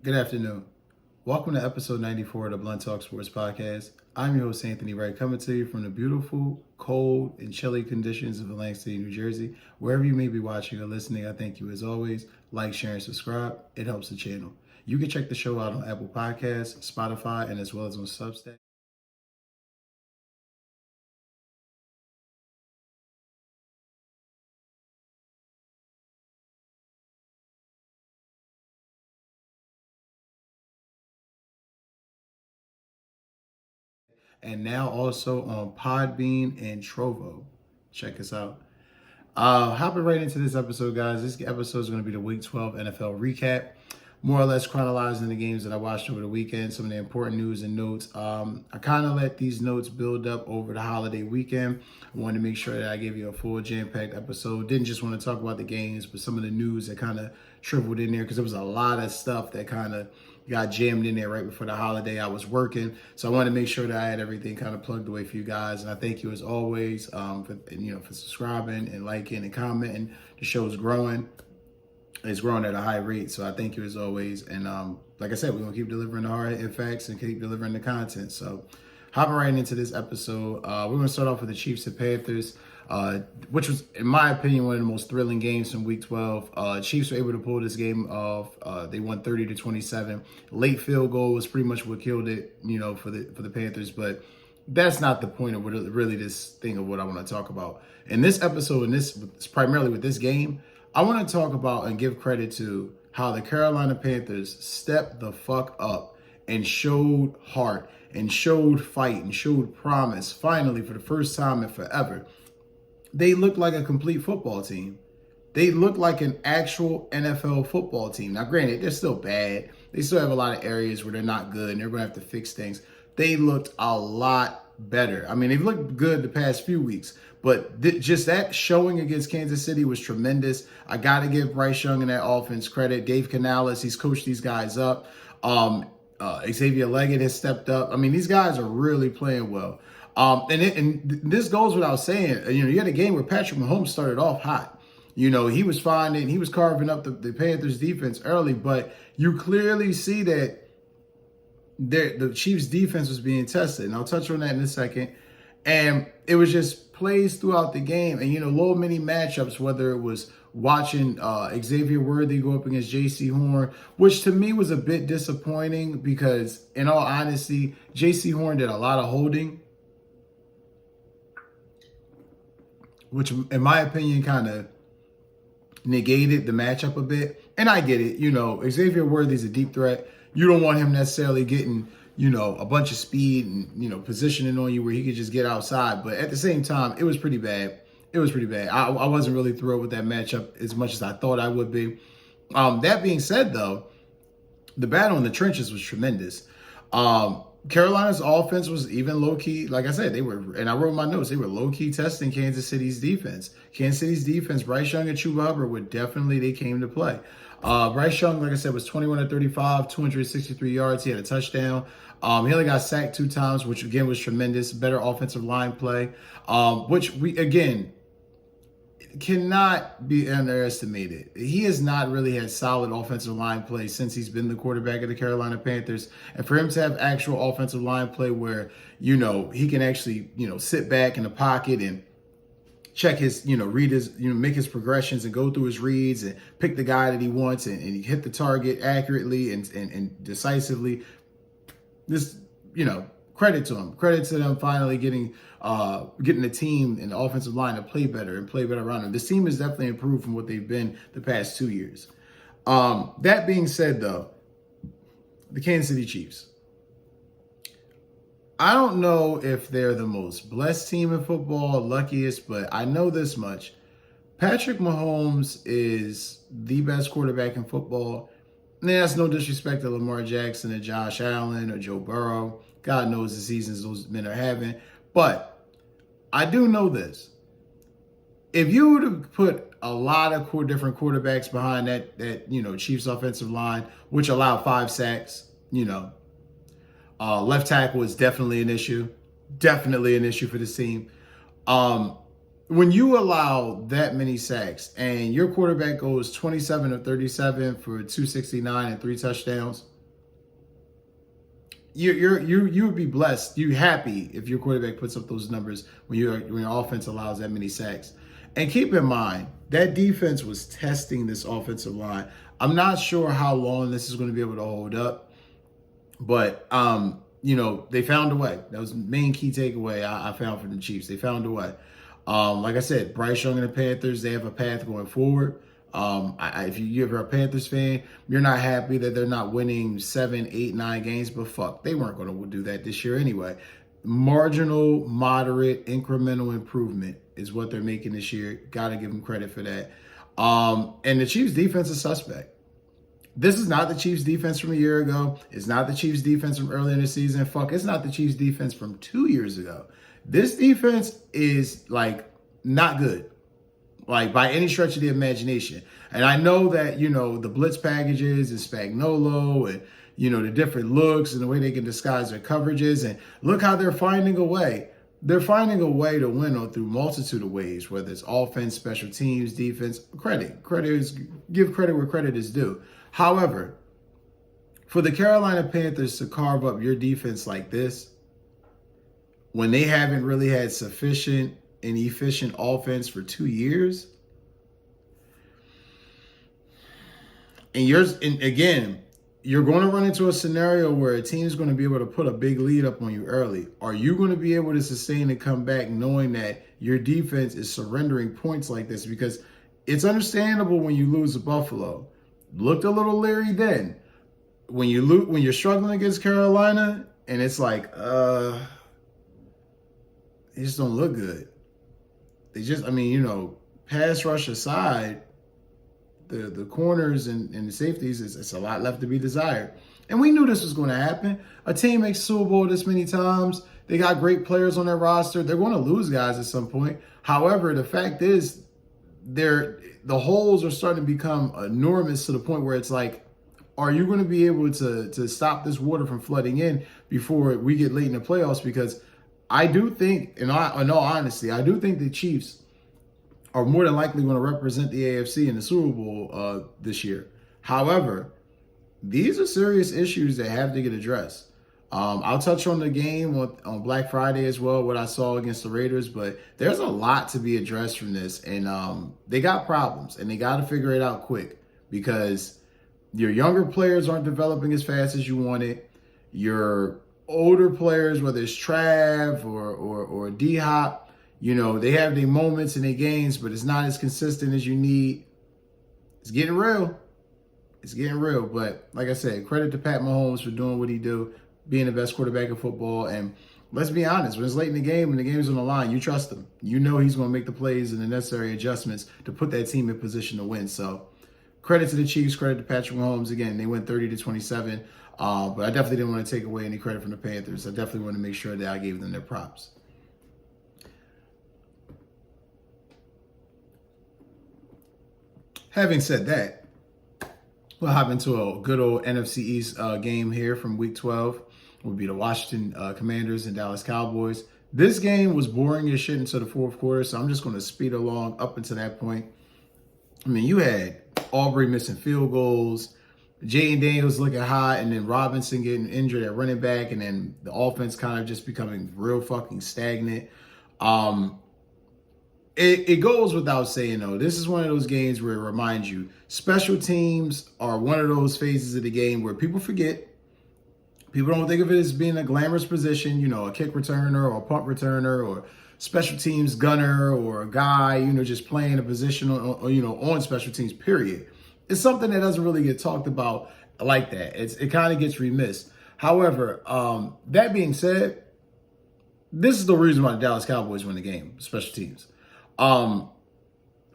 Good afternoon. Welcome to episode 94 of the Blunt Talk Sports Podcast. I'm your host, Anthony Wright, coming to you from the beautiful, cold, and chilly conditions of Atlantic City, New Jersey. Wherever you may be watching or listening, I thank you as always. Like, share, and subscribe. It helps the channel. You can check the show out on Apple Podcasts, Spotify, and as well as on Substack. And now also on Podbean and Trovo. Check us out. Hopping right into this episode, guys. This episode is going to be the Week 12 NFL recap, more or less chronologizing the games that I watched over the weekend, some of the important news and notes. I kind of let these notes build up over the holiday weekend. I wanted to make sure that I gave you a full jam-packed episode. Didn't just want to talk about the games, but some of the news that kind of tripled in there because there was a lot of stuff that kind of got jammed in there right before the holiday. I was working, so I wanted to make sure that I had everything kind of plugged away for you guys. And I thank you as always for subscribing and liking and commenting. The show's growing. It's growing at a high rate, so I thank you as always. And like I said, we're gonna keep delivering the hard hit facts and keep delivering the content. So hopping right into this episode, we're gonna start off with the Chiefs and Panthers. Which was, in my opinion, one of the most thrilling games from Week 12. Chiefs were able to pull this game off. They won 30-27. Late field goal was pretty much what killed it, for the Panthers. But that's not the point of really this thing of what I want to talk about in this episode. And this primarily with this game, I want to talk about and give credit to how the Carolina Panthers stepped the fuck up and showed heart and showed fight and showed promise. Finally, for the first time in forever, they look like a complete football team. They look like an actual NFL football team. Now, granted, they're still bad. They still have a lot of areas where they're not good, and they're going to have to fix things. They looked a lot better. I mean, they've looked good the past few weeks, but just that showing against Kansas City was tremendous. I got to give Bryce Young and that offense credit. Dave Canales, he's coached these guys up. Xavier Leggett has stepped up. I mean, these guys are really playing well. And this goes without saying. You had a game where Patrick Mahomes started off hot. He was finding, he was carving up the Panthers defense early, but you clearly see that the Chiefs defense was being tested. And I'll touch on that in a second. And it was just plays throughout the game. And, little mini matchups, whether it was watching Xavier Worthy go up against J.C. Horn, which to me was a bit disappointing because, in all honesty, J.C. Horn did a lot of holding, which in my opinion kind of negated the matchup a bit. And I get it. Xavier Worthy's a deep threat. You don't want him necessarily getting, a bunch of speed and, positioning on you where he could just get outside. But at the same time, it was pretty bad. It was pretty bad. I wasn't really thrilled with that matchup as much as I thought I would be. That being said, though, the battle in the trenches was tremendous. Carolina's offense was even low-key. Like I said, and I wrote my notes, they were low-key testing Kansas City's defense. Kansas City's defense, Bryce Young and Chuba Hubbard they came to play. Bryce Young, like I said, was 21 of 35, 263 yards. He had a touchdown. He only got sacked 2 times, which again was tremendous. Better offensive line play, which we, again, cannot be underestimated. He has not really had solid offensive line play since he's been the quarterback of the Carolina Panthers. And for him to have actual offensive line play where, he can actually, sit back in the pocket and check his, read his, make his progressions and go through his reads and pick the guy that he wants and he hit the target accurately and decisively. This, credit to him. Credit to them finally getting the team and the offensive line to play better around them. This team has definitely improved from what they've been the past 2 years. That being said, though, the Kansas City Chiefs. I don't know if they're the most blessed team in football, luckiest, but I know this much. Patrick Mahomes is the best quarterback in football. And that's no disrespect to Lamar Jackson or Josh Allen or Joe Burrow. God knows the seasons those men are having. But I do know this. If you were to put a lot of different quarterbacks behind that Chiefs offensive line, which allowed 5 sacks, left tackle is definitely an issue for this team. when you allow that many sacks and your quarterback goes 27 of 37 for 269 and 3 touchdowns, you would be blessed. You happy if your quarterback puts up those numbers when your offense allows that many sacks. And keep in mind, that defense was testing this offensive line. I'm not sure how long this is going to be able to hold up, but they found a way. That was the main key takeaway I found from the Chiefs. They found a way. Like I said, Bryce Young and the Panthers, they have a path going forward. If you're a Panthers fan, you're not happy that they're not winning 7, 8, 9 games, but fuck, they weren't going to do that this year anyway. Marginal, moderate, incremental improvement is what they're making this year. Got to give them credit for that. And the Chiefs defense is suspect. This is not the Chiefs defense from a year ago. It's not the Chiefs defense from earlier in the season. Fuck, it's not the Chiefs defense from 2 years ago. This defense is not good, by any stretch of the imagination. And I know that, the blitz packages and Spagnuolo and, the different looks and the way they can disguise their coverages. And look how they're finding a way. They're finding a way to win through multitude of ways, whether it's offense, special teams, defense. Give credit where credit is due. However, for the Carolina Panthers to carve up your defense like this, when they haven't really had sufficient and efficient offense for 2 years, and again, you're going to run into a scenario where a team is going to be able to put a big lead up on you early. Are you going to be able to sustain and come back knowing that your defense is surrendering points like this? Because it's understandable when you lose to Buffalo. Looked a little leery then. When you're struggling against Carolina, and it's like, they just don't look good. They just, pass rush aside, the corners and the safeties, it's a lot left to be desired. And we knew this was going to happen. A team makes Super Bowl this many times. They got great players on their roster. They're going to lose guys at some point. However, the fact is, the holes are starting to become enormous to the point where it's like, are you going to be able to stop this water from flooding in before we get late in the playoffs? Because I do think, in all honesty, I do think the Chiefs are more than likely going to represent the AFC in the Super Bowl this year. However, these are serious issues that have to get addressed. I'll touch on the game on Black Friday as well, what I saw against the Raiders, but there's a lot to be addressed from this. And they got problems, and they got to figure it out quick because your younger players aren't developing as fast as you wanted. Your older players, whether it's Trav or D-Hop, they have their moments and their games, but it's not as consistent as you need. It's getting real. It's getting real. But like I said, credit to Pat Mahomes for doing what he do, being the best quarterback in football. And let's be honest, when it's late in the game and the game's on the line, you trust him. You know he's going to make the plays and the necessary adjustments to put that team in position to win. So credit to the Chiefs, credit to Patrick Mahomes. Again, they went 30-27. But I definitely didn't want to take away any credit from the Panthers. I definitely want to make sure that I gave them their props. Having said that, we'll hop into a good old NFC East game here from Week 12. Will be the Washington Commanders and Dallas Cowboys. This game was boring as shit until the fourth quarter, so I'm just going to speed along up until that point. You had Aubrey missing field goals, Jaden Daniels looking hot, and then Robinson getting injured at running back, and then the offense kind of just becoming real fucking stagnant. It goes without saying, though, this is one of those games where it reminds you, special teams are one of those phases of the game where people forget. People don't think of it as being a glamorous position, a kick returner or a punt returner or special teams gunner or a guy, just playing a position on special teams, period. It's something that doesn't really get talked about like that. It kind of gets remissed. However, that being said, this is the reason why the Dallas Cowboys win the game, special teams.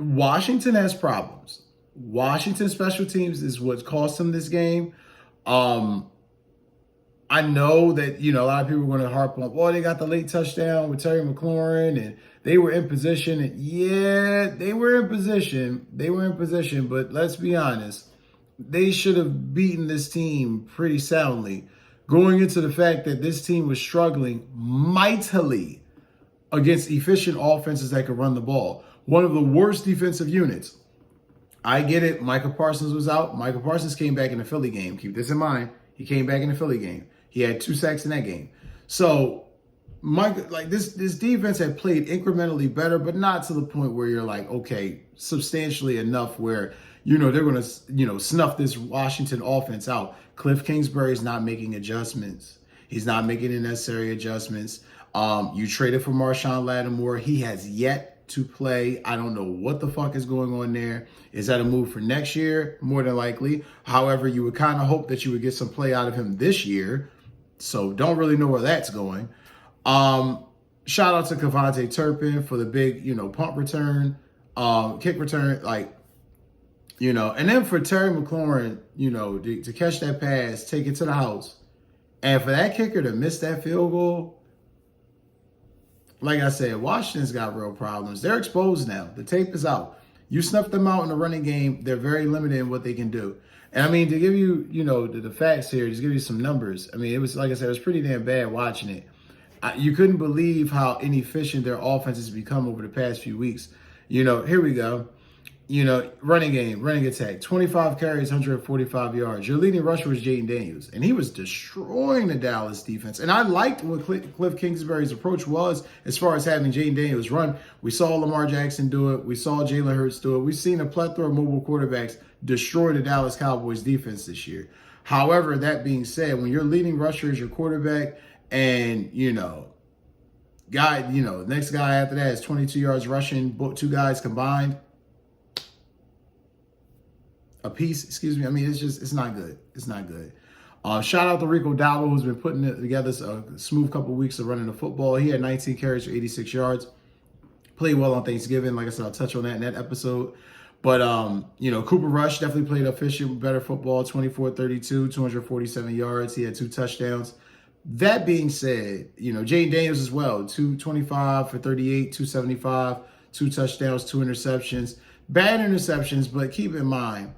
Washington has problems. Washington special teams is what cost them this game. I know that, a lot of people are going to harp on, they got the late touchdown with Terry McLaurin and they were in position. And yeah, they were in position. But let's be honest, they should have beaten this team pretty soundly, going into the fact that this team was struggling mightily against efficient offenses that could run the ball. One of the worst defensive units. I get it. Micah Parsons was out. Micah Parsons came back in the Philly game. Keep this in mind. He came back in the Philly game. He had 2 sacks in that game. So, this defense had played incrementally better, but not to the point where you're like, okay, substantially enough where, they're going to, snuff this Washington offense out. Cliff Kingsbury's not making adjustments. He's not making the necessary adjustments. You traded for Marshawn Lattimore. He has yet to play. I don't know what the fuck is going on there. Is that a move for next year? More than likely. However, you would kind of hope that you would get some play out of him this year. So don't really know where that's going. Shout out to Kevontae Turpin for the big, punt return, kick return, and then for Terry McLaurin, to catch that pass, take it to the house. And for that kicker to miss that field goal, like I said, Washington's got real problems. They're exposed now. The tape is out. You snuff them out in the running game, they're very limited in what they can do. And I mean, to give you, the facts here, just give you some numbers. I mean, it was, like I said, it was pretty damn bad watching it. You couldn't believe how inefficient their offense has become over the past few weeks. Here we go. Running game, running attack, 25 carries, 145 yards. Your leading rusher was Jaden Daniels, and he was destroying the Dallas defense. And I liked what Cliff Kingsbury's approach was as far as having Jaden Daniels run. We saw Lamar Jackson do it. We saw Jalen Hurts do it. We've seen a plethora of mobile quarterbacks destroy the Dallas Cowboys defense this year. However, that being said, when your leading rusher is your quarterback and, next guy after that is 22 yards rushing, 2 guys combined, a piece, excuse me. I mean, it's not good. It's not good. Shout out to Rico Dowdle, who's been putting it together a smooth couple of weeks of running the football. He had 19 carries for 86 yards. Played well on Thanksgiving. Like I said, I'll touch on that in that episode. But, Cooper Rush definitely played efficient, better football, 24-32, 247 yards. He had 2 touchdowns. That being said, Jaden Daniels as well, 225 for 38, 275, 2 touchdowns, 2 interceptions. Bad interceptions, but keep in mind,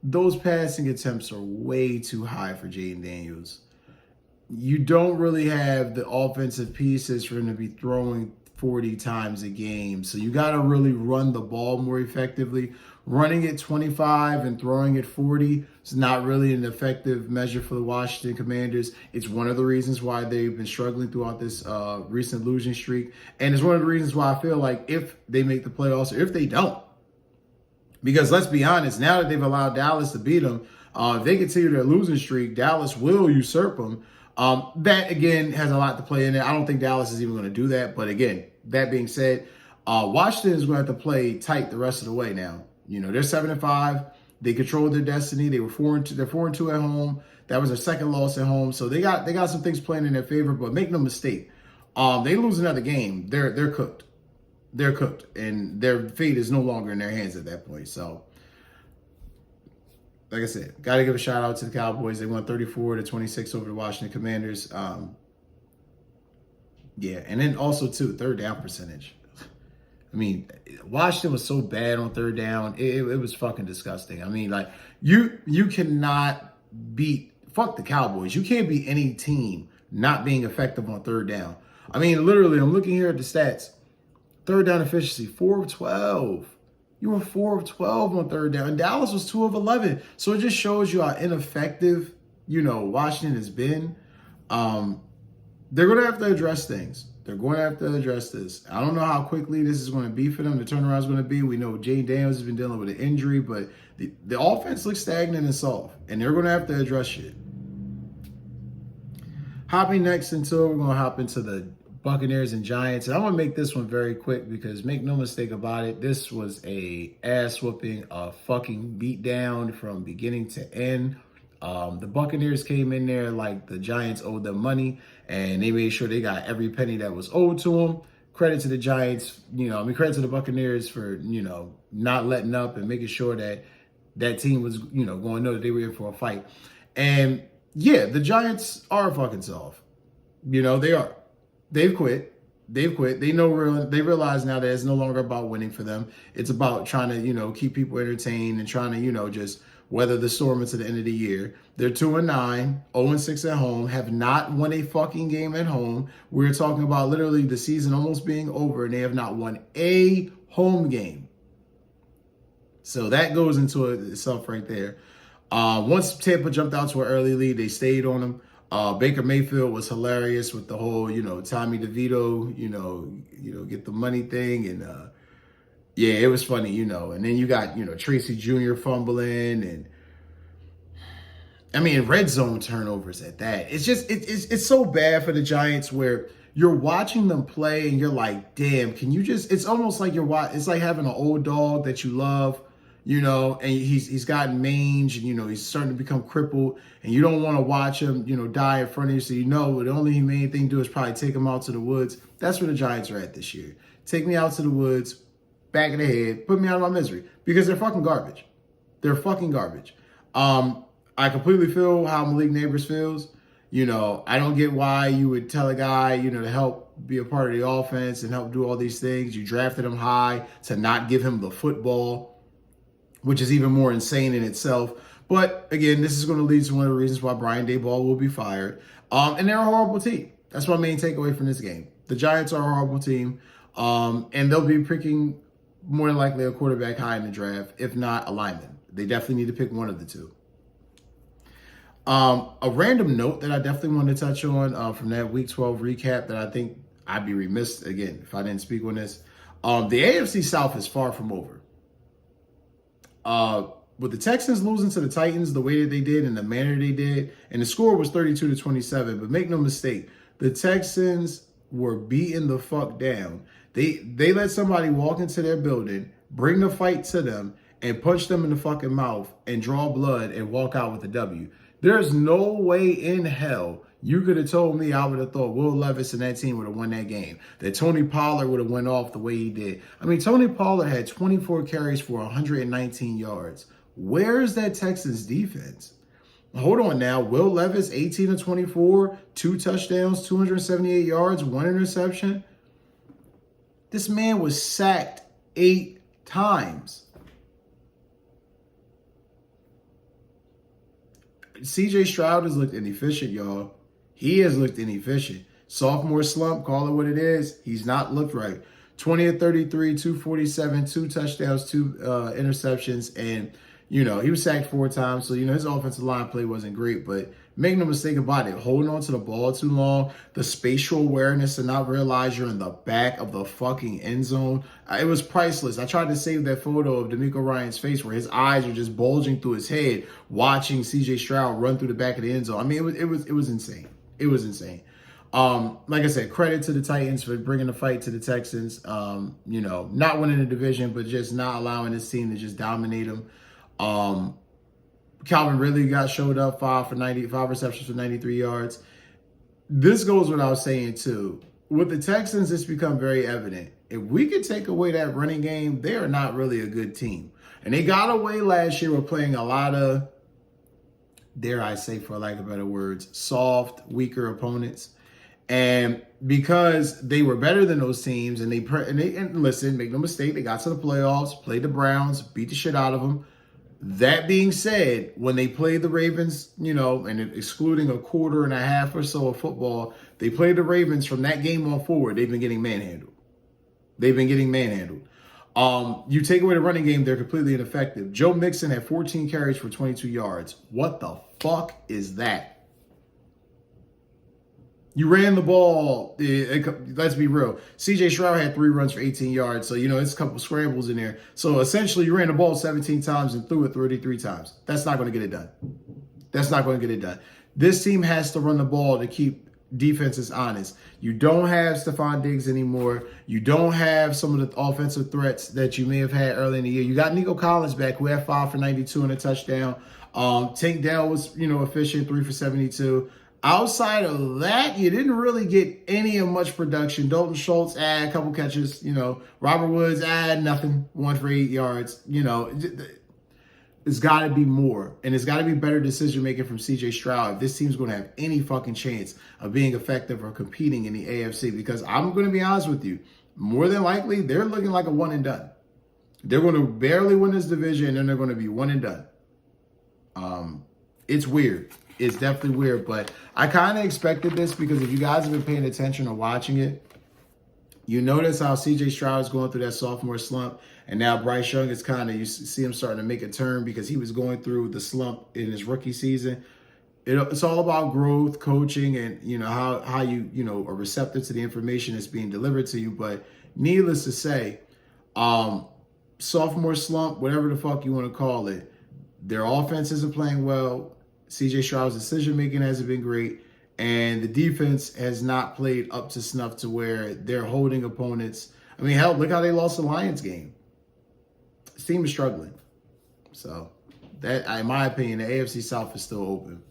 those passing attempts are way too high for Jaden Daniels. You don't really have the offensive pieces for him to be throwing 40 times a game. So you got to really run the ball more effectively. Running it 25 and throwing it 40 is not really an effective measure for the Washington Commanders. It's one of the reasons why they've been struggling throughout this recent losing streak. And it's one of the reasons why I feel like if they make the playoffs or if they don't, because let's be honest, now that they've allowed Dallas to beat them, if they continue their losing streak, Dallas will usurp them. That, again, has a lot to play in there. I don't think Dallas is even going to do that. But, again, that being said, Washington is going to have to play tight the rest of the way now. They're 7-5. They controlled their destiny. They're 4-2 at home. That was their second loss at home. So they got some things playing in their favor. But make no mistake, they lose another game, they're cooked. They're cooked, and their fate is no longer in their hands at that point. So, like I said, got to give a shout out to the Cowboys. They won 34-26 over the Washington Commanders. And then also, too, third down percentage. I mean, Washington was so bad on third down. It was fucking disgusting. I mean, like, you cannot beat, fuck the Cowboys. You can't beat any team not being effective on third down. I mean, literally, I'm looking here at the stats. Third down efficiency, 4 of 12. You were 4 of 12 on third down. And Dallas was 2 of 11. So it just shows you how ineffective, Washington has been. They're going to have to address things. They're going to have to address this. I don't know how quickly this is going to be for them. The turnaround is going to be. We know Jaden Daniels has been dealing with an injury, but the offense looks stagnant and soft. And they're going to have to address shit. We're going to hop into the Buccaneers and Giants. And I'm going to make this one very quick because make no mistake about it, this was a ass whooping, a fucking beatdown from beginning to end. The Buccaneers came in there like the Giants owed them money, and they made sure they got every penny that was owed to them. Credit to the Giants, credit to the Buccaneers for, not letting up and making sure that that team was, going to know that they were in for a fight. And yeah, the Giants are fucking soft. They are. They've quit. They realize now that it's no longer about winning for them. It's about trying to, keep people entertained and trying to, just weather the storm into the end of the year. They're 2-9, 0-6 at home, have not won a fucking game at home. We're talking about literally the season almost being over, and they have not won a home game. So that goes into itself right there. Once Tampa jumped out to an early lead, they stayed on them. Baker Mayfield was hilarious with the whole, Tommy DeVito, get the money thing. And yeah, it was funny, And then you got, Tracy Jr. fumbling and red zone turnovers at that. It's just, it's so bad for the Giants where you're watching them play and you're like, damn, can you just, it's almost like it's like having an old dog that you love, and he's gotten mange and, he's starting to become crippled and you don't want to watch him, die in front of you. So, the only main thing to do is probably take him out to the woods. That's where the Giants are at this year. Take me out to the woods, back of the head, put me out of my misery because they're fucking garbage. They're fucking garbage. I completely feel how Malik Neighbors feels. I don't get why you would tell a guy, to help be a part of the offense and help do all these things. You drafted him high to not give him the football, which is even more insane in itself. But again, this is going to lead to one of the reasons why Brian Daboll will be fired. And they're a horrible team. That's my main takeaway from this game. The Giants are a horrible team. And they'll be picking more than likely a quarterback high in the draft, if not a lineman. They definitely need to pick one of the two. A random note that I definitely want to touch on from that Week 12 recap that I think I'd be remiss, again, if I didn't speak on this. The AFC South is far from over. With the Texans losing to the Titans the way that they did and the manner they did, and the score was 32-27, but make no mistake, the Texans were beating the fuck down. They let somebody walk into their building, bring the fight to them, and punch them in the fucking mouth and draw blood and walk out with a W. There's no way in hell you could have told me I would have thought Will Levis and that team would have won that game, that Tony Pollard would have went off the way he did. Tony Pollard had 24 carries for 119 yards. Where is that Texans defense? Hold on now. Will Levis, 18-24, 2 touchdowns, 278 yards, 1 interception. This man was sacked 8 times. CJ Stroud has looked inefficient, y'all. He has looked inefficient. Sophomore slump, call it what it is. He's not looked right. 20-33, 247, 2 touchdowns, 2 interceptions, and he was sacked 4 times. So, his offensive line play wasn't great, but make no mistake about it. Holding on to the ball too long, the spatial awareness to not realize you're in the back of the fucking end zone. It was priceless. I tried to save that photo of D'Amico Ryan's face where his eyes are just bulging through his head, watching CJ Stroud run through the back of the end zone. It was insane. It was insane. Like I said, credit to the Titans for bringing the fight to the Texans. Not winning the division, but just not allowing this team to just dominate them. Calvin Ridley showed up 5 receptions for 93 yards. This goes without saying too. With the Texans, it's become very evident. If we could take away that running game, they are not really a good team. And they got away last year with playing a lot of, dare I say, for lack of better words, soft, weaker opponents. And because they were better than those teams, and listen, make no mistake, they got to the playoffs, played the Browns, beat the shit out of them. That being said, when they played the Ravens, and excluding a quarter and a half or so of football, they played the Ravens from that game on forward. They've been getting manhandled. You take away the running game, they're completely ineffective. Joe Mixon had 14 carries for 22 yards. What the fuck is that? You ran the ball. Let's be real. CJ Stroud had 3 runs for 18 yards. So, it's a couple scrambles in there. So, essentially, you ran the ball 17 times and threw it 33 times. That's not going to get it done. This team has to run the ball to keep defenses honest. You don't have Stephon Diggs anymore. You don't have some of the offensive threats that you may have had early in the year. You got Nico Collins back, who had 5 for 92 and a touchdown. Tank Dell was, efficient, 3 for 72. Outside of that, you didn't really get any of much production. Dalton Schultz, a couple catches. Robert Woods, nothing. 1 for 8 yards. It's got to be more. And it's got to be better decision-making from C.J. Stroud if this team's going to have any fucking chance of being effective or competing in the AFC. Because I'm going to be honest with you, more than likely, they're looking like a one and done. They're going to barely win this division, and then they're going to be one and done. It's weird. It's definitely weird, but I kind of expected this because if you guys have been paying attention or watching it, you notice how C.J. Stroud is going through that sophomore slump, and now Bryce Young is kind of, you see him starting to make a turn because he was going through the slump in his rookie season. It's all about growth, coaching, and how you are receptive to the information that's being delivered to you. But needless to say, sophomore slump, whatever the fuck you want to call it, their offense isn't playing well. C.J. Stroud's decision making hasn't been great, and the defense has not played up to snuff to where they're holding opponents. I mean, hell, look how they lost the Lions game. This team is struggling. So that, in my opinion, the AFC South is still open.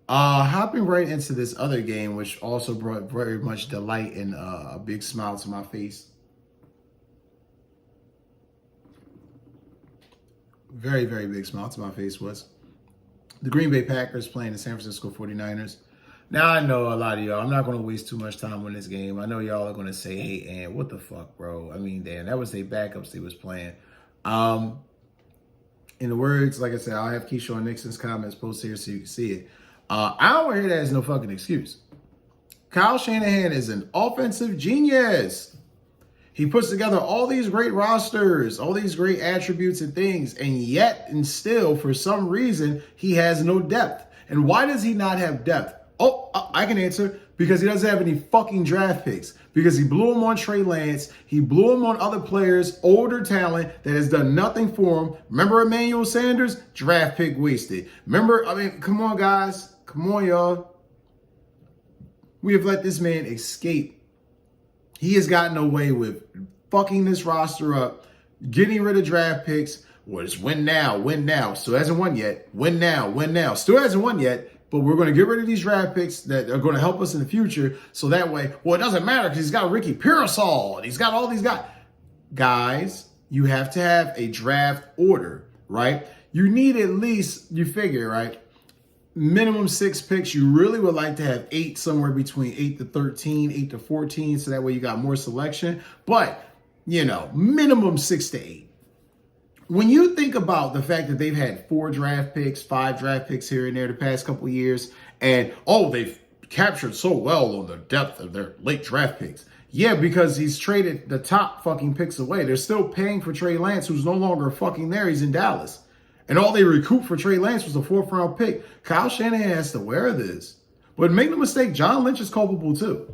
Hopping right into this other game, which also brought very much delight and a big smile to my face. Very, very big smile to my face was the Green Bay Packers playing the San Francisco 49ers. Now, I know a lot of y'all, I'm not going to waste too much time on this game. I know y'all are going to say, hey, Ant, what the fuck, bro? I mean, damn, that was their backups they was playing. In the words, like I said, I'll have Keyshawn Nixon's comments posted here so you can see it. I don't want to hear that as no fucking excuse. Kyle Shanahan is an offensive genius. He puts together all these great rosters, all these great attributes and things, and yet and still, for some reason, he has no depth. And why does he not have depth? Oh, I can answer. Because he doesn't have any fucking draft picks. Because he blew him on Trey Lance. He blew him on other players, older talent that has done nothing for him. Remember Emmanuel Sanders? Draft pick wasted. Remember, I mean, come on, guys. Come on, y'all. We have let this man escape. He has gotten away with fucking this roster up, getting rid of draft picks. Well, it's win now, win now. Still hasn't won yet. Win now, win now. Still hasn't won yet. But we're going to get rid of these draft picks that are going to help us in the future. So that way, well, it doesn't matter because he's got Ricky Pearsall and he's got all these guys. Guys, you have to have a draft order, right? You need at least, you figure, right? Minimum 6 picks. You really would like to have 8, somewhere between 8 to 13, 8 to 14. So that way you got more selection. But, minimum 6 to 8. When you think about the fact that they've had 4 draft picks, 5 draft picks here and there the past couple of years, and they've captured so well on the depth of their late draft picks. Yeah, because he's traded the top fucking picks away. They're still paying for Trey Lance, who's no longer fucking there. He's in Dallas. And all they recouped for Trey Lance was a 4th round pick. Kyle Shanahan has to wear this. But make no mistake, John Lynch is culpable too.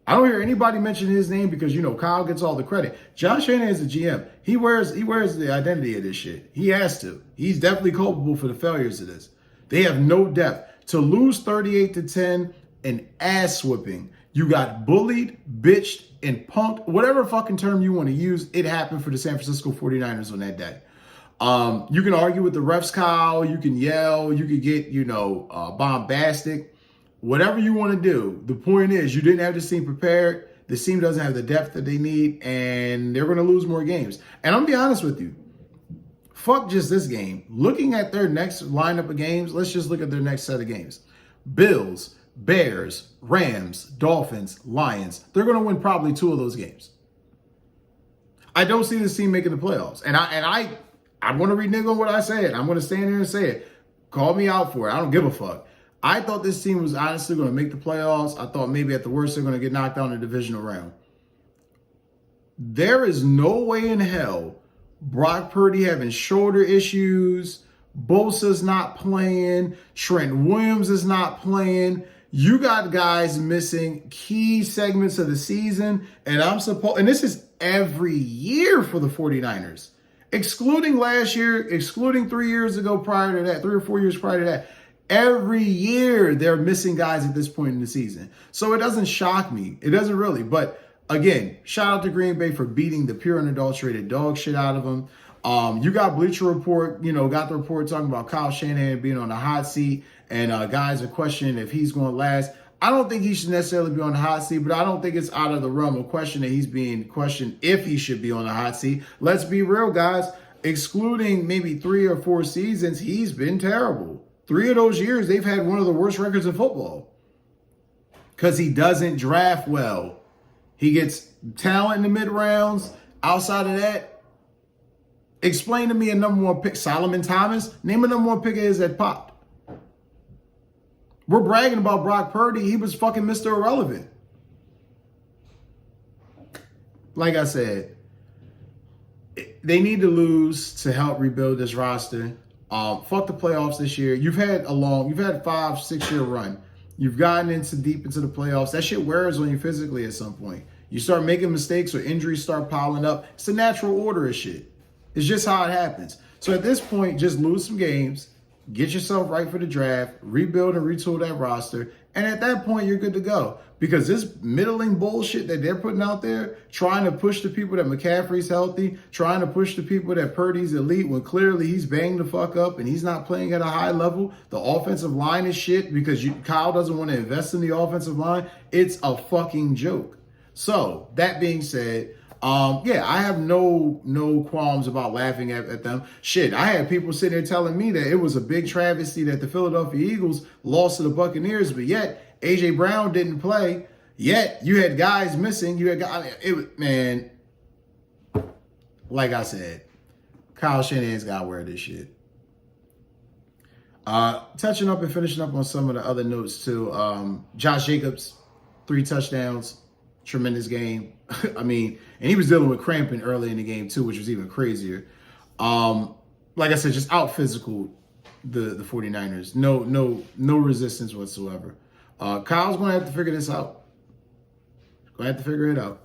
I don't hear anybody mention his name because, Kyle gets all the credit. John Shanahan is the GM. He wears the identity of this shit. He has to. He's definitely culpable for the failures of this. They have no depth. To lose 38-10, an ass whipping. You got bullied, bitched, and punked. Whatever fucking term you want to use, it happened for the San Francisco 49ers on that day. You can argue with the refs, Kyle. You can yell. You can get, bombastic. Whatever you want to do, the point is you didn't have this team prepared. This team doesn't have the depth that they need, and they're going to lose more games. And I'm going to be honest with you. Fuck just this game. Looking at their next lineup of games, let's just look at their next set of games. Bills, Bears, Rams, Dolphins, Lions. They're going to win probably 2 of those games. I don't see this team making the playoffs. And I'm going to renege on what I said. I'm going to stand here and say it. Call me out for it. I don't give a fuck. I thought this team was honestly going to make the playoffs. I thought maybe at the worst they're going to get knocked out in the divisional round. There is no way in hell Brock Purdy having shoulder issues, Bosa's not playing, Trent Williams is not playing. You got guys missing key segments of the season, and this is every year for the 49ers. Excluding last year, excluding 3 years ago prior to that, 3 or 4 years prior to that. Every year they're missing guys at this point in the season. So it doesn't shock me. It doesn't really. But again, shout out to Green Bay for beating the pure unadulterated dog shit out of them. You got Bleacher Report, got the report talking about Kyle Shanahan being on the hot seat and guys are questioning if he's going to last. I don't think he should necessarily be on the hot seat, but I don't think it's out of the realm of question that he's being questioned if he should be on the hot seat. Let's be real, guys. Excluding maybe 3 or 4 seasons, he's been terrible. 3 of those years, they've had one of the worst records in football because he doesn't draft well. He gets talent in the mid rounds. Outside of that, Explain to me a number one pick. Solomon Thomas? Name a number one pick of his that popped. We're bragging about Brock Purdy. He was fucking Mr. Irrelevant. Like I said, they need to lose to help rebuild this roster. Fuck the playoffs this year. You've had a 5-6 year run. You've gotten deep into the playoffs. That shit wears on you physically at some point. You start making mistakes or injuries start piling up. It's the natural order of shit. It's just how it happens. So at this point, just lose some games, get yourself right for the draft, rebuild and retool that roster, and at that point, you're good to go. Because this middling bullshit that they're putting out there, trying to push the people that McCaffrey's healthy, trying to push the people that Purdy's elite, when clearly he's banged the fuck up and he's not playing at a high level. The offensive line is shit because Kyle doesn't want to invest in the offensive line. It's a fucking joke. So, that being said, yeah, I have no qualms about laughing at them. Shit, I had people sitting there telling me that it was a big travesty that the Philadelphia Eagles lost to the Buccaneers, but yet A.J. Brown didn't play. Yet you had guys missing. You had guys. Man, like I said, Kyle Shanahan's got to wear this shit. Touching up and finishing up on some of the other notes too. Josh Jacobs, 3 touchdowns, tremendous game. I mean, and he was dealing with cramping early in the game too, which was even crazier. Like I said, just out physical the 49ers. No resistance whatsoever. Kyle's going to have to figure this out. Going to have to figure it out.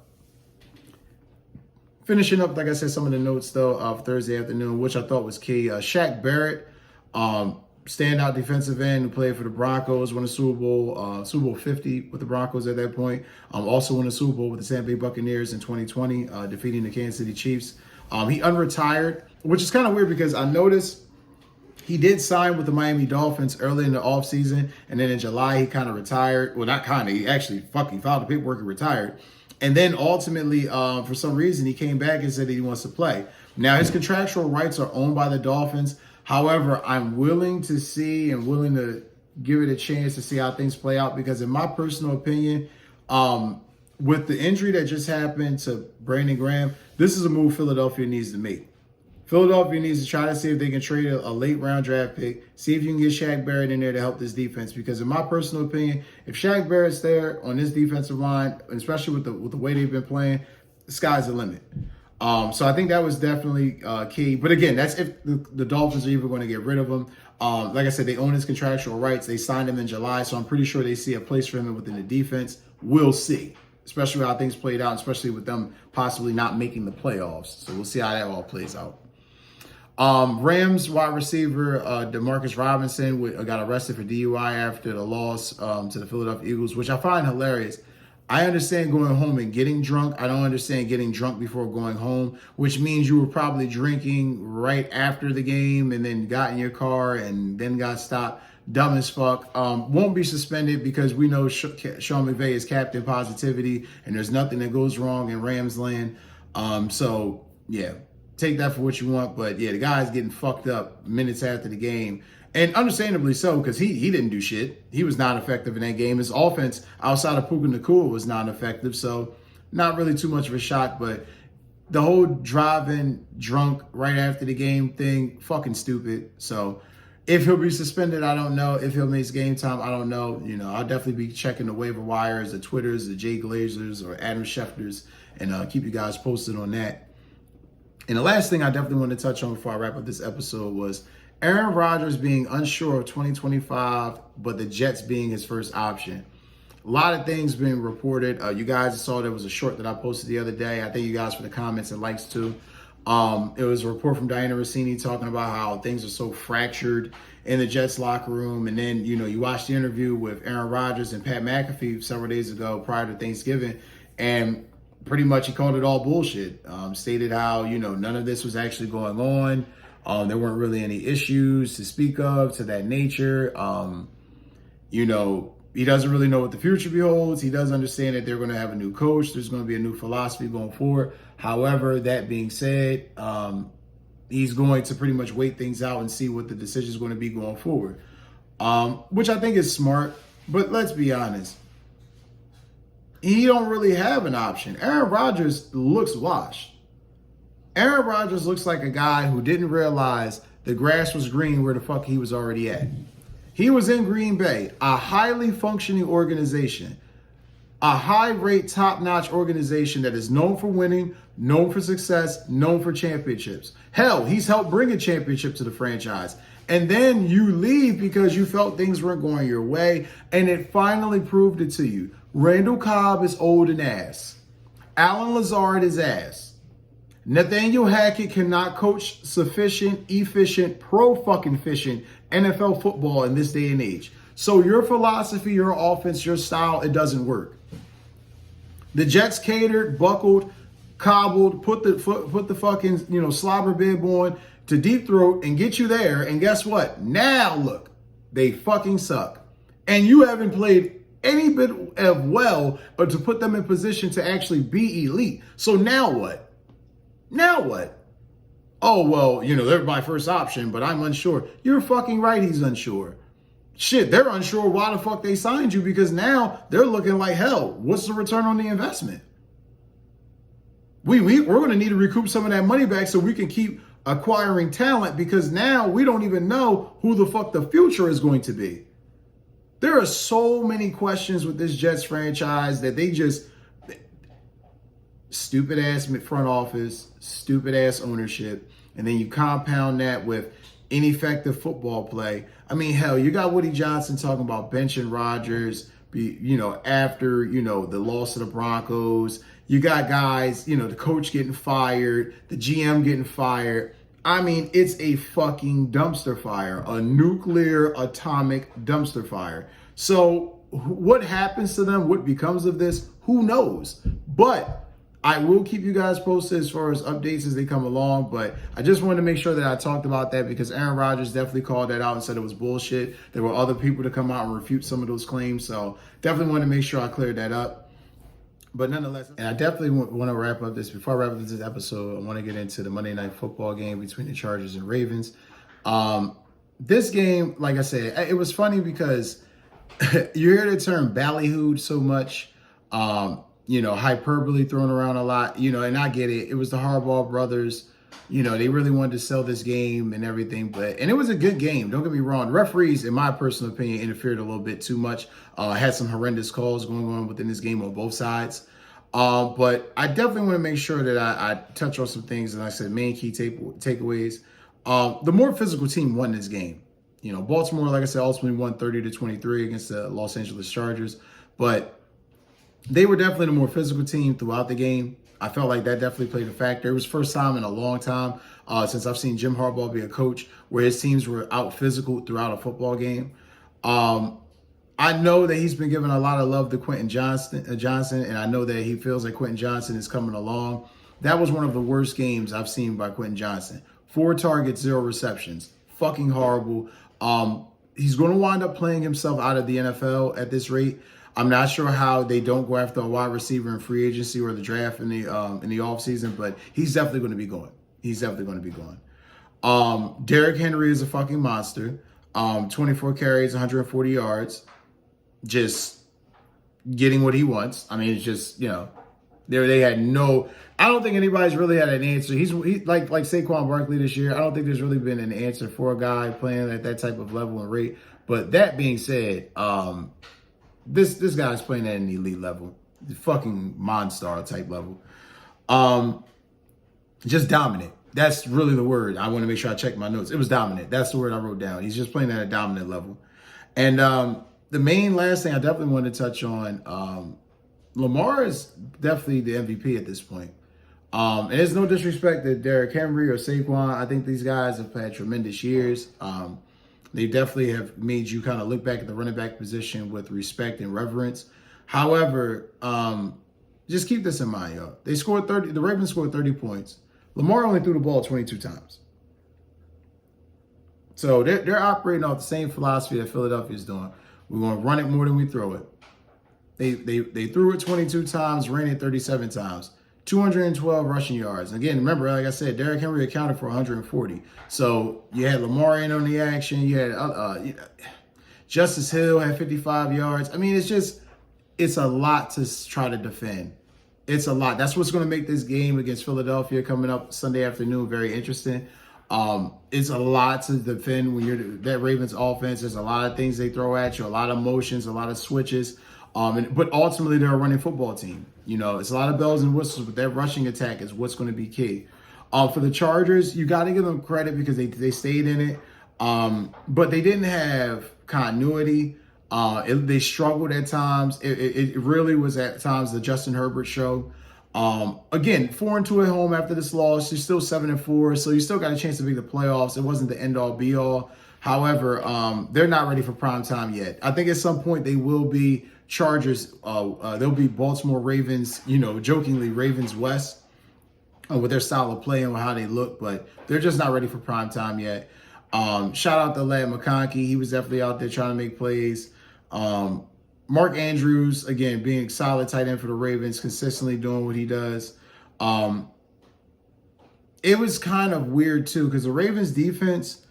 Finishing up, like I said, some of the notes though of Thursday afternoon, which I thought was key. Shaq Barrett, standout defensive end who played for the Broncos, won a Super Bowl 50 with the Broncos at that point. Also won a Super Bowl with the Tampa Bay Buccaneers in 2020, defeating the Kansas City Chiefs. He unretired, which is kind of weird because I noticed he did sign with the Miami Dolphins early in the offseason, and then in July he kind of retired. Well, not kind of, he actually fucking filed the paperwork and retired. And then ultimately, for some reason, he came back and said that he wants to play. Now, his contractual rights are owned by the Dolphins. However, I'm willing to see and willing to give it a chance to see how things play out because in my personal opinion, with the injury that just happened to Brandon Graham, this is a move Philadelphia needs to make. Philadelphia needs to try to see if they can trade a late round draft pick, see if you can get Shaq Barrett in there to help this defense. Because in my personal opinion, if Shaq Barrett's there on this defensive line, especially with the way they've been playing, the sky's the limit. So I think that was definitely key. But again, that's if the Dolphins are even going to get rid of him. Like I said, they own his contractual rights. They signed him in July, so I'm pretty sure they see a place for him within the defense. We'll see, especially how things played out, especially with them possibly not making the playoffs. So we'll see how that all plays out. Rams wide receiver Demarcus Robinson got arrested for DUI after the loss to the Philadelphia Eagles, which I find hilarious. I understand going home and getting drunk. I don't understand getting drunk before going home, which means you were probably drinking right after the game and then got in your car and then got stopped. Dumb as fuck. Won't be suspended because we know Sean McVay is captain positivity and there's nothing that goes wrong in Rams land. So, yeah, take that for what you want. But, yeah, the guy's getting fucked up minutes after the game. And understandably so, because he didn't do shit. He was not effective in that game. His offense outside of Puka Nacua was not effective. So not really too much of a shock. But the whole driving drunk right after the game thing, fucking stupid. So if he'll be suspended, I don't know. If he'll miss game time, I don't know. You know, I'll definitely be checking the waiver wires, the Twitters, the Jay Glazers or Adam Schefters, and keep you guys posted on that. And the last thing I definitely want to touch on before I wrap up this episode was Aaron Rodgers being unsure of 2025, but the Jets being his first option. A lot of things being reported. You guys saw there was a short that I posted the other day. I thank you guys for the comments and likes too. It was a report from Diana Rossini talking about how things are so fractured in the Jets locker room. And then, you know, you watched the interview with Aaron Rodgers and Pat McAfee several days ago prior to Thanksgiving. And pretty much he called it all bullshit. Stated how, you know, none of this was actually going on. There weren't really any issues to speak of to that nature. You know, he doesn't really know what the future beholds. He does understand that they're going to have a new coach. There's going to be a new philosophy going forward. However, that being said, he's going to pretty much wait things out and see what the decision is going to be going forward, which I think is smart. But let's be honest. He don't really have an option. Aaron Rodgers looks washed. Aaron Rodgers looks like a guy who didn't realize the grass was green where the fuck he was already at. He was in Green Bay, a highly functioning organization, a high-rate, top-notch organization that is known for winning, known for success, known for championships. Hell, he's helped bring a championship to the franchise. And then you leave because you felt things weren't going your way, and it finally proved it to you. Randall Cobb is old and ass. Alan Lazard is ass. Nathaniel Hackett cannot coach sufficient, efficient, pro-fucking-efficient NFL football in this day and age. So your philosophy, your offense, your style, it doesn't work. The Jets catered, buckled, cobbled, put the fucking, slobber bib on to deep throat and get you there. And guess what? Now look, they fucking suck. And you haven't played any bit of well or to put them in position to actually be elite. So now what? Now what? Oh, well, they're my first option, but I'm unsure. You're fucking right, he's unsure. Shit, they're unsure why the fuck they signed you because now they're looking like hell. What's the return on the investment? We're going to need to recoup some of that money back so we can keep acquiring talent because now we don't even know who the fuck the future is going to be. There are so many questions with this Jets franchise that they just stupid ass front office, stupid ass ownership, and then you compound that with ineffective football play. I mean, hell, you got Woody Johnson talking about benching Rodgers, after, the loss of the Broncos. You got guys, the coach getting fired, the GM getting fired. I mean, it's a fucking dumpster fire, a nuclear atomic dumpster fire. So what happens to them, what becomes of this, who knows? But I will keep you guys posted as far as updates as they come along, but I just wanted to make sure that I talked about that because Aaron Rodgers definitely called that out and said it was bullshit. There were other people to come out and refute some of those claims, so definitely wanted to make sure I cleared that up. But nonetheless, and I definitely want to wrap up this. Before I wrap up this episode, I want to get into the Monday Night Football game between the Chargers and Ravens. This game, like I said, it was funny because you hear the term ballyhooed so much. Hyperbole thrown around a lot, and I get it. It was the Harbaugh brothers. They really wanted to sell this game and everything, and it was a good game. Don't get me wrong. The referees, in my personal opinion, interfered a little bit too much. Had some horrendous calls going on within this game on both sides. But I definitely want to make sure that I touch on some things. And I said, main key takeaways. The more physical team won this game. Baltimore, like I said, ultimately won 30-23 against the Los Angeles Chargers. But they were definitely the more physical team throughout the game. I felt like that definitely played a factor. It was the first time in a long time since I've seen Jim Harbaugh be a coach where his teams were out physical throughout a football game. I know that he's been giving a lot of love to Quentin Johnson, and I know that he feels like Quentin Johnson is coming along. That was one of the worst games I've seen by Quentin Johnson. 4 targets, 0 receptions. Fucking horrible. He's going to wind up playing himself out of the NFL at this rate. I'm not sure how they don't go after a wide receiver in free agency or the draft in the offseason, but he's definitely going to be going. He's definitely going to be going. Derrick Henry is a fucking monster. 24 carries, 140 yards. Just getting what he wants. I mean, it's just, they had no, I don't think anybody's really had an answer. He's like Saquon Barkley this year. I don't think there's really been an answer for a guy playing at that type of level and rate. But that being said, this guy's playing at an elite level, the fucking monster type level. Just dominant. That's really the word. I want to make sure I check my notes. It was dominant. That's the word I wrote down. He's just playing at a dominant level. And the main last thing I definitely want to touch on, Lamar is definitely the MVP at this point. And there's no disrespect to Derrick Henry or Saquon. I think these guys have had tremendous years. They definitely have made you kind of look back at the running back position with respect and reverence. However, just keep this in mind, y'all. They scored 30. The Ravens scored 30 points. Lamar only threw the ball 22 times. So they're operating off the same philosophy that Philadelphia is doing. We're going to run it more than we throw it. They threw it 22 times, ran it 37 times. 212 rushing yards. Again, remember, like I said, Derrick Henry accounted for 140. So you had Lamar in on the action. You had Justice Hill had 55 yards. I mean, it's a lot to try to defend. It's a lot. That's what's going to make this game against Philadelphia coming up Sunday afternoon very interesting. It's a lot to defend when you're that Ravens offense. There's a lot of things they throw at you, a lot of motions, a lot of switches. But ultimately, they're a running football team. You know, it's a lot of bells and whistles, but that rushing attack is what's going to be key. For the Chargers, you got to give them credit because they stayed in it, but they didn't have continuity. They struggled at times. It really was at times the Justin Herbert show. Again, 4-2 at home after this loss. You're still 7-4, so you still got a chance to make the playoffs. It wasn't the end all be all. However, they're not ready for prime time yet. I think at some point they will be. Chargers. They'll be Baltimore Ravens. You know, jokingly Ravens West with their style of play and how they look, but they're just not ready for prime time yet. Shout out to Lad McConkey. He was definitely out there trying to make plays. Mark Andrews, again, being solid tight end for the Ravens, consistently doing what he does. It was kind of weird, too, because the Ravens defense,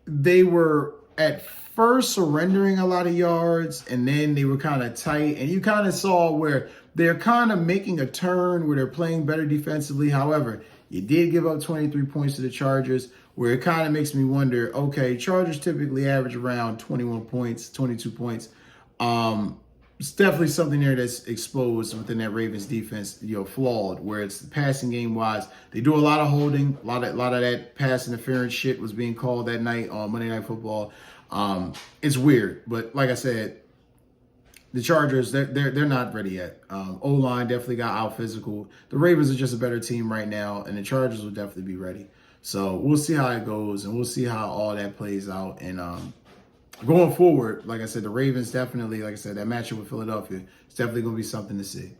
they were at first surrendering a lot of yards, and then they were kind of tight. And you kind of saw where they're kind of making a turn where they're playing better defensively. However, you did give up 23 points to the Chargers, where it kind of makes me wonder, okay, Chargers typically average around 21 points, 22 points. It's definitely something there that's exposed within that Ravens defense, you know, flawed, where it's passing game wise. They do a lot of holding, a lot of that pass interference shit was being called that night on Monday Night Football. It's weird, but like I said, the Chargers, they're not ready yet. O-line definitely got out physical. The Ravens are just a better team right now, and the Chargers will definitely be ready. So we'll see how it goes, and we'll see how all that plays out. And going forward, like I said, the Ravens definitely, like I said, that matchup with Philadelphia is definitely going to be something to see.